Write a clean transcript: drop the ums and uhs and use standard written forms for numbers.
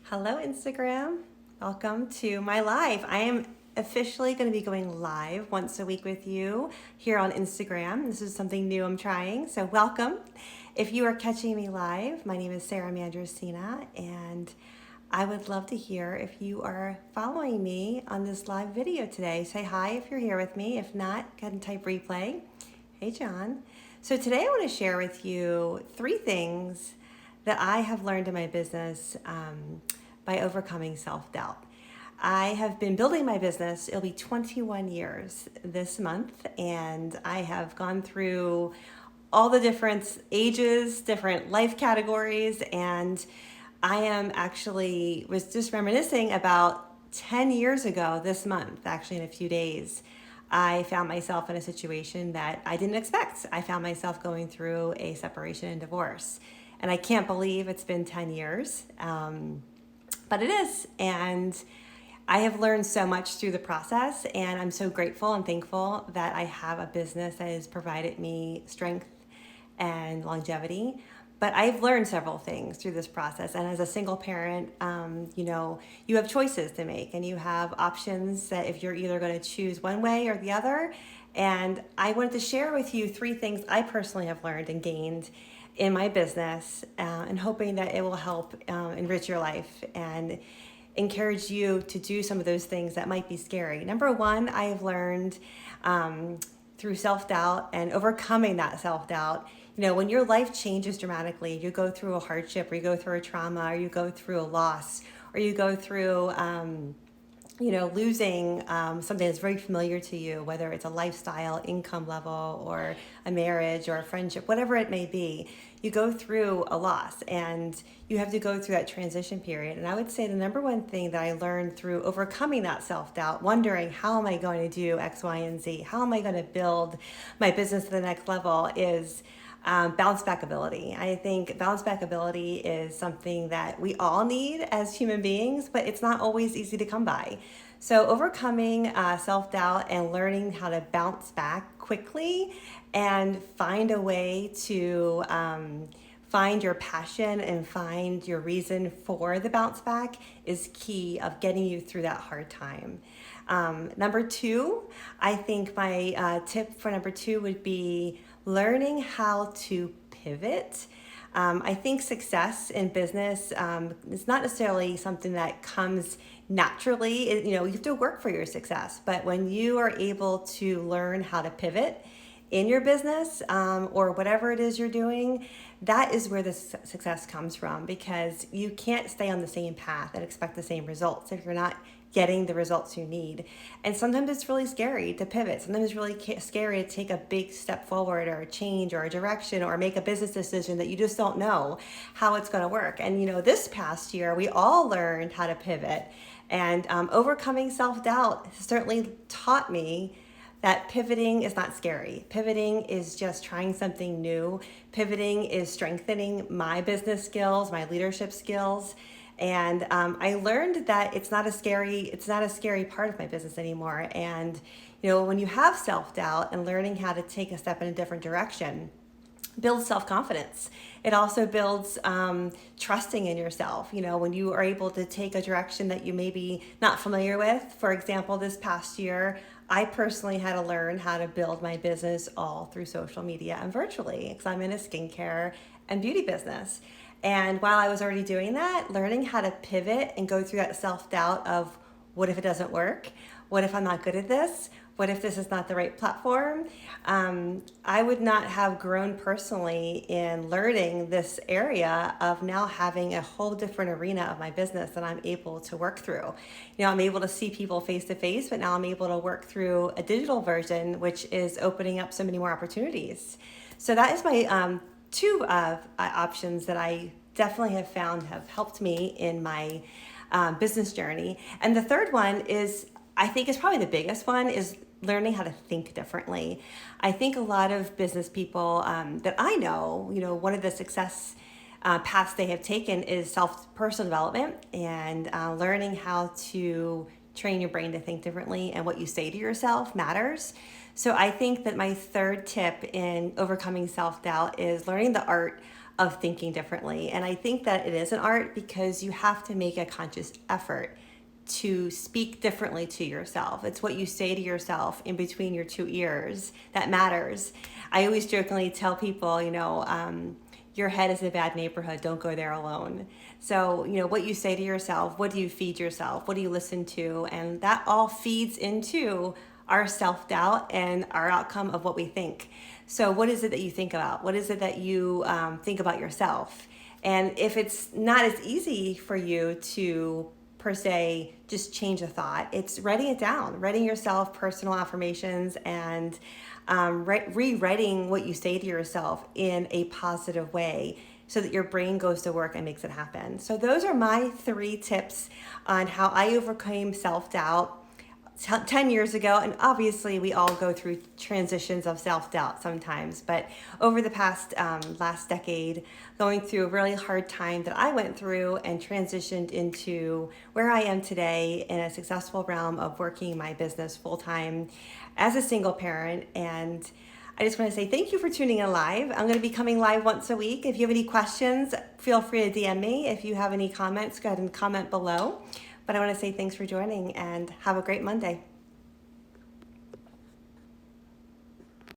Hello, Instagram. Welcome to my live. I am officially going to be going live once a week with you here on Instagram. This is something new I'm trying, so welcome. If you are catching me live, my name is Sarah Mandrasina, and I would love to hear if you are following me on this live video today. Say hi if you're here with me. If not, go ahead and type replay. Hey, John. So today I want to share with you three things that I have learned in my business by overcoming self-doubt. I have been building my business. It'll be 21 years this month, and I have gone through all the different ages, different life categories, and I am actually was just reminiscing about 10 years ago this month, actually in a few days. I found myself in a situation that I didn't expect. I found myself going through a separation and divorce. And I can't believe it's been 10 years, but it is. And I have learned so much through the process, and I'm so grateful and thankful that I have a business that has provided me strength and longevity. But I've learned several things through this process. And as a single parent, you have choices to make and you have options that if you're either going to choose one way or the other. And I wanted to share with you three things I personally have learned and gained in my business, and hoping that it will help enrich your life and encourage you to do some of those things that might be scary. Number one, I have learned through self-doubt and overcoming that self-doubt. When your life changes dramatically, you go through a hardship, or you go through a trauma, or you go through a loss, or you go through losing something that's very familiar to you, whether it's a lifestyle, income level, or a marriage, or a friendship, whatever it may be, you go through a loss and you have to go through that transition period. And I would say the number one thing that I learned through overcoming that self-doubt, wondering how am I going to do X, Y, and Z? How am I going to build my business to the next level is bounce back ability. I think bounce back ability is something that we all need as human beings, but it's not always easy to come by. So overcoming self-doubt and learning how to bounce back quickly and find a way to find your passion and find your reason for the bounce back is key of getting you through that hard time. Number two, I think my tip for number two would be learning how to pivot. I think success in business is not necessarily something that comes naturally. You have to work for your success. But when you are able to learn how to pivot in your business or whatever it is you're doing, that is where the success comes from, because you can't stay on the same path and expect the same results if you're not getting the results you need. And sometimes it's really scary to pivot. Sometimes it's really scary to take a big step forward or a change or a direction or make a business decision that you just don't know how it's going to work. And this past year, we all learned how to pivot, and overcoming self-doubt certainly taught me that pivoting is not scary. Pivoting is just trying something new. Pivoting is strengthening my business skills, my leadership skills. And I learned that it's not a scary part of my business anymore. And when you have self-doubt and learning how to take a step in a different direction, builds self-confidence. It also builds trusting in yourself. When you are able to take a direction that you may be not familiar with. For example, this past year, I personally had to learn how to build my business all through social media and virtually, because I'm in a skincare and beauty business. And while I was already doing that, learning how to pivot and go through that self-doubt of what if it doesn't work? What if I'm not good at this? What if this is not the right platform? I would not have grown personally in learning this area of now having a whole different arena of my business that I'm able to work through. I'm able to see people face to face, but now I'm able to work through a digital version, which is opening up so many more opportunities. So that is my two options that I definitely have found have helped me in my business journey. And the third one I think is probably the biggest one, is learning how to think differently. I think a lot of business people that I know, one of the success paths they have taken is personal development and learning how to train your brain to think differently, and what you say to yourself matters. So I think that my third tip in overcoming self-doubt is learning the art of thinking differently. And I think that it is an art because you have to make a conscious effort to speak differently to yourself. It's what you say to yourself in between your two ears that matters. I always jokingly tell people, your head is a bad neighborhood, don't go there alone. So, what you say to yourself, what do you feed yourself, what do you listen to? And that all feeds into our self-doubt and our outcome of what we think. So what is it that you think about? What is it that you think about yourself? And if it's not as easy for you to, per se, just change a thought, it's writing it down, writing yourself personal affirmations, and rewriting what you say to yourself in a positive way so that your brain goes to work and makes it happen. So those are my 3 tips on how I overcame self-doubt 10 years ago. And obviously we all go through transitions of self-doubt sometimes, but over the past last decade, going through a really hard time that I went through and transitioned into where I am today in a successful realm of working my business full-time as a single parent. And I just want to say thank you for tuning in live. I'm going to be coming live once a week. If you have any questions, feel free to DM me. If you have any comments, go ahead and comment below. But I want to say thanks for joining and have a great Monday.